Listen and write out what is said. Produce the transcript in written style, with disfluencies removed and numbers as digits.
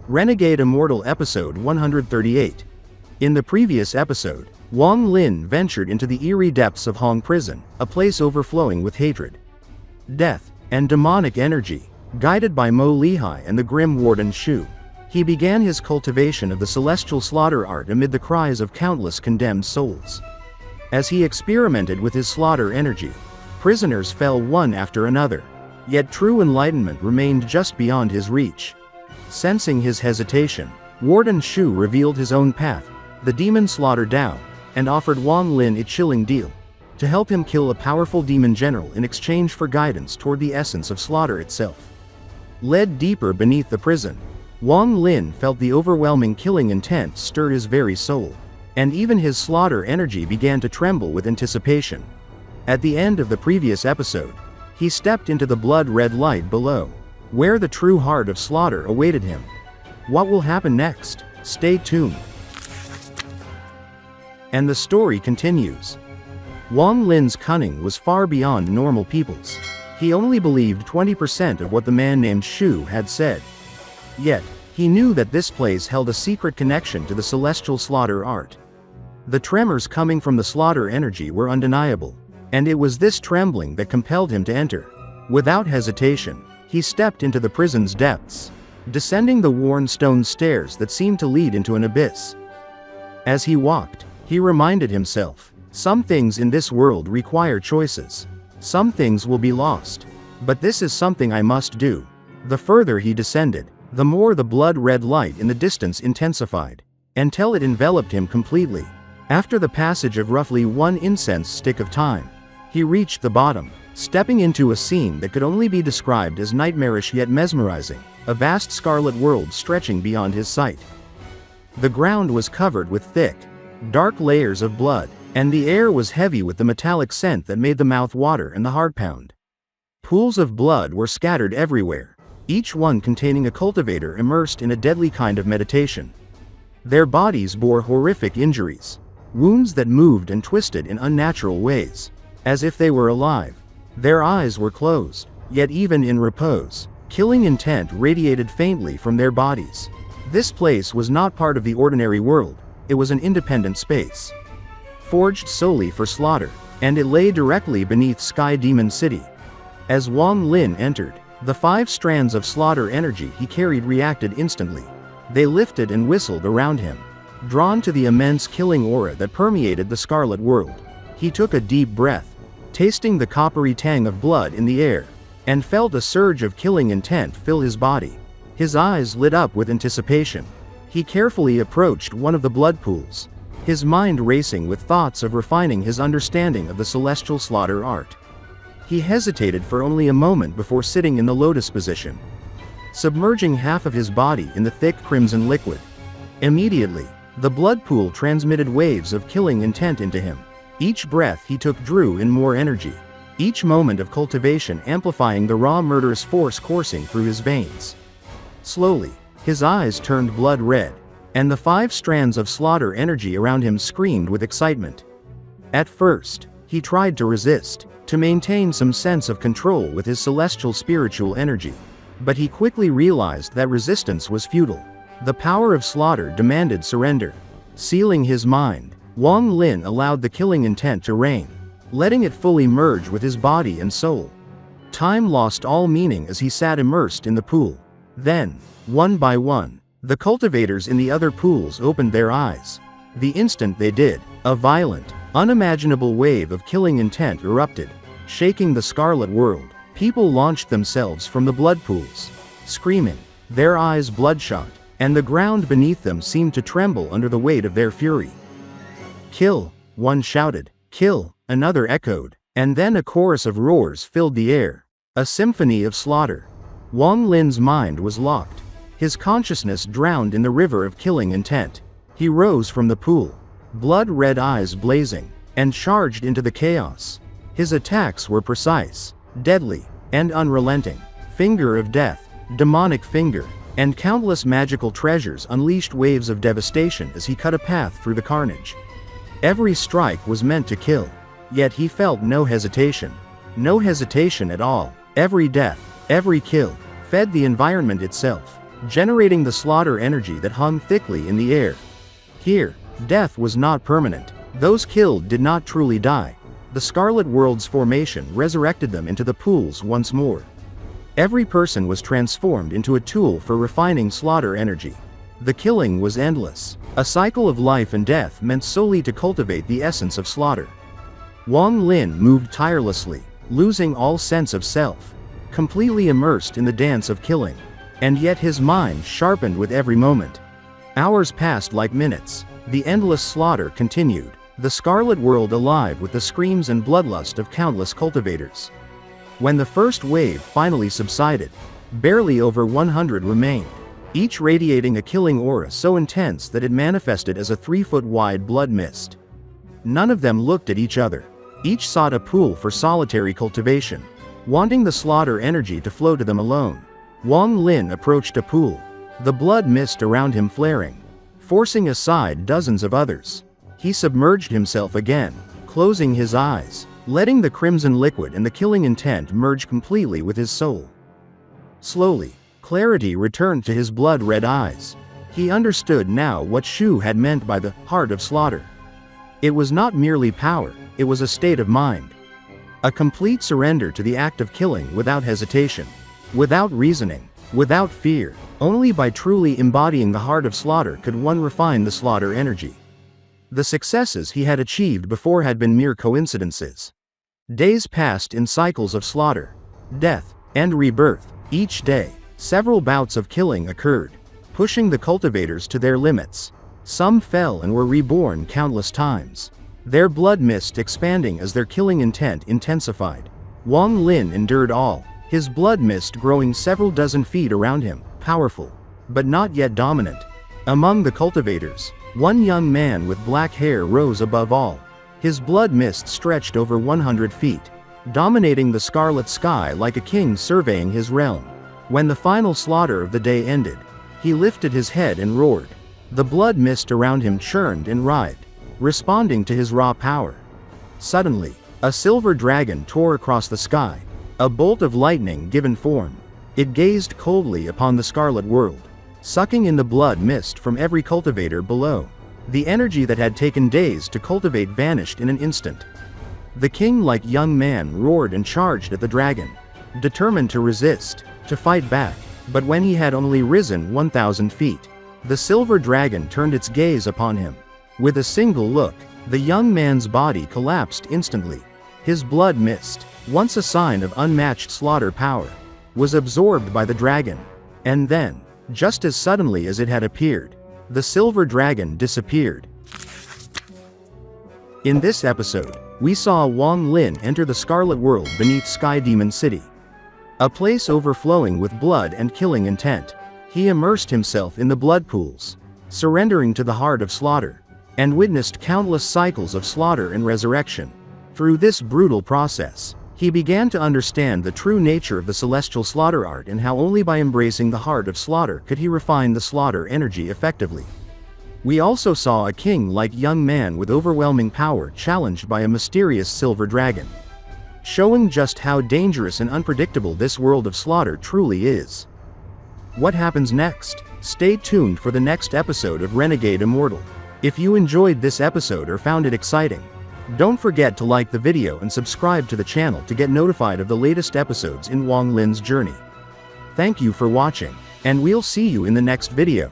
Renegade Immortal Episode 138. In the previous episode, Wang Lin ventured into the eerie depths of Hong Prison, a place overflowing with hatred, death, and demonic energy. Guided by Mo Lihai and the grim Warden Xu, he began his cultivation of the celestial slaughter art amid the cries of countless condemned souls. As he experimented with his slaughter energy, prisoners fell one after another, yet true enlightenment remained just beyond his reach. Sensing his hesitation, Warden Xu revealed his own path, the Demon Slaughter Dao, and offered Wang Lin a chilling deal: to help him kill a powerful demon general in exchange for guidance toward the essence of slaughter itself. Led deeper beneath the prison, Wang Lin felt the overwhelming killing intent stir his very soul, and even his slaughter energy began to tremble with anticipation. At the end of the previous episode, he stepped into the blood-red light below, where the true heart of slaughter awaited him. What will happen next? Stay tuned. And the story continues. Wang Lin's cunning was far beyond normal people's. He only believed 20% of what the man named Xu had said. Yet, he knew that this place held a secret connection to the celestial slaughter art. The tremors coming from the slaughter energy were undeniable, and it was this trembling that compelled him to enter. Without hesitation, he stepped into the prison's depths, descending the worn stone stairs that seemed to lead into an abyss. As he walked, he reminded himself, some things in this world require choices. Some things will be lost. But this is something I must do. The further he descended, the more the blood-red light in the distance intensified, until it enveloped him completely. After the passage of roughly one incense stick of time, he reached the bottom, stepping into a scene that could only be described as nightmarish yet mesmerizing, a vast scarlet world stretching beyond his sight. The ground was covered with thick, dark layers of blood, and the air was heavy with the metallic scent that made the mouth water and the heart pound. Pools of blood were scattered everywhere, each one containing a cultivator immersed in a deadly kind of meditation. Their bodies bore horrific injuries, wounds that moved and twisted in unnatural ways, as if they were alive. Their eyes were closed, yet even in repose, killing intent radiated faintly from their bodies. This place was not part of the ordinary world, it was an independent space, forged solely for slaughter, and it lay directly beneath Sky Demon City. As Wang Lin entered, the 5 strands of slaughter energy he carried reacted instantly. They lifted and whistled around him, drawn to the immense killing aura that permeated the scarlet world. He took a deep breath, tasting the coppery tang of blood in the air, and felt a surge of killing intent fill his body. His eyes lit up with anticipation. He carefully approached one of the blood pools, his mind racing with thoughts of refining his understanding of the celestial slaughter art. He hesitated for only a moment before sitting in the lotus position, submerging half of his body in the thick crimson liquid. Immediately, the blood pool transmitted waves of killing intent into him. Each breath he took drew in more energy, each moment of cultivation amplifying the raw murderous force coursing through his veins. Slowly, his eyes turned blood red, and the 5 strands of slaughter energy around him screamed with excitement. At first, he tried to resist, to maintain some sense of control with his celestial spiritual energy. But he quickly realized that resistance was futile. The power of slaughter demanded surrender. Sealing his mind, Wang Lin allowed the killing intent to reign, letting it fully merge with his body and soul. Time lost all meaning as he sat immersed in the pool. Then, one by one, the cultivators in the other pools opened their eyes. The instant they did, a violent, unimaginable wave of killing intent erupted, shaking the scarlet world. People launched themselves from the blood pools, screaming, their eyes bloodshot, and the ground beneath them seemed to tremble under the weight of their fury. "Kill!" one shouted. "Kill!" another echoed, and then a chorus of roars filled the air. A symphony of slaughter. Wang Lin's mind was locked, his consciousness drowned in the river of killing intent. He rose from the pool, blood-red eyes blazing, and charged into the chaos. His attacks were precise, deadly, and unrelenting. Finger of death, demonic finger, and countless magical treasures unleashed waves of devastation as he cut a path through the carnage. Every strike was meant to kill, yet he felt no hesitation. No hesitation at all. Every death, every kill, fed the environment itself. generating the slaughter energy that hung thickly in the air. Here, death was not permanent. Those killed did not truly die. The Scarlet World's formation resurrected them into the pools once more. Every person was transformed into a tool for refining slaughter energy. The killing was endless. A cycle of life and death meant solely to cultivate the essence of slaughter. Wang Lin moved tirelessly, losing all sense of self, completely immersed in the dance of killing. And yet his mind sharpened with every moment. Hours passed like minutes. The endless slaughter continued, the Scarlet World alive with the screams and bloodlust of countless cultivators. When the first wave finally subsided, barely over 100 remained, each radiating a killing aura so intense that it manifested as a 3-foot-wide blood mist. None of them looked at each other. Each sought a pool for solitary cultivation, wanting the slaughter energy to flow to them alone. Wang Lin approached a pool, the blood mist around him flaring, forcing aside dozens of others. He submerged himself again, closing his eyes, letting the crimson liquid and the killing intent merge completely with his soul. Slowly, clarity returned to his blood-red eyes. He understood now what Xu had meant by the heart of slaughter. It was not merely power, it was a state of mind. A complete surrender to the act of killing without hesitation, without reasoning, without fear. Only by truly embodying the heart of slaughter could one refine the slaughter energy. The successes he had achieved before had been mere coincidences. Days passed in cycles of slaughter, death, and rebirth. Each day, several bouts of killing occurred, pushing the cultivators to their limits. Some fell and were reborn countless times, their blood mist expanding as their killing intent intensified. Wang Lin endured all, his blood mist growing several dozen feet around him, powerful, but not yet dominant. Among the cultivators, one young man with black hair rose above all. His blood mist stretched over 100 feet, dominating the scarlet sky like a king surveying his realm. When the final slaughter of the day ended, he lifted his head and roared. The blood mist around him churned and writhed, responding to his raw power. Suddenly, a silver dragon tore across the sky, a bolt of lightning given form. It gazed coldly upon the Scarlet World, sucking in the blood mist from every cultivator below. The energy that had taken days to cultivate vanished in an instant. The king-like young man roared and charged at the dragon, determined to resist, to fight back. But when he had only risen 1,000 feet, the silver dragon turned its gaze upon him. With a single look, the young man's body collapsed instantly. His blood mist, once a sign of unmatched slaughter power, was absorbed by the dragon. And then, just as suddenly as it had appeared, the silver dragon disappeared. In this episode, we saw Wang Lin enter the Scarlet World beneath Sky Demon City, a place overflowing with blood and killing intent. He immersed himself in the blood pools, surrendering to the heart of slaughter, and witnessed countless cycles of slaughter and resurrection. Through this brutal process, he began to understand the true nature of the celestial slaughter art and how only by embracing the heart of slaughter could he refine the slaughter energy effectively. We also saw a king-like young man with overwhelming power challenged by a mysterious silver dragon, showing just how dangerous and unpredictable this world of slaughter truly is. What happens next? Stay tuned for the next episode of Renegade Immortal. If you enjoyed this episode or found it exciting, don't forget to like the video and subscribe to the channel to get notified of the latest episodes in Wang Lin's journey. Thank you for watching, and we'll see you in the next video.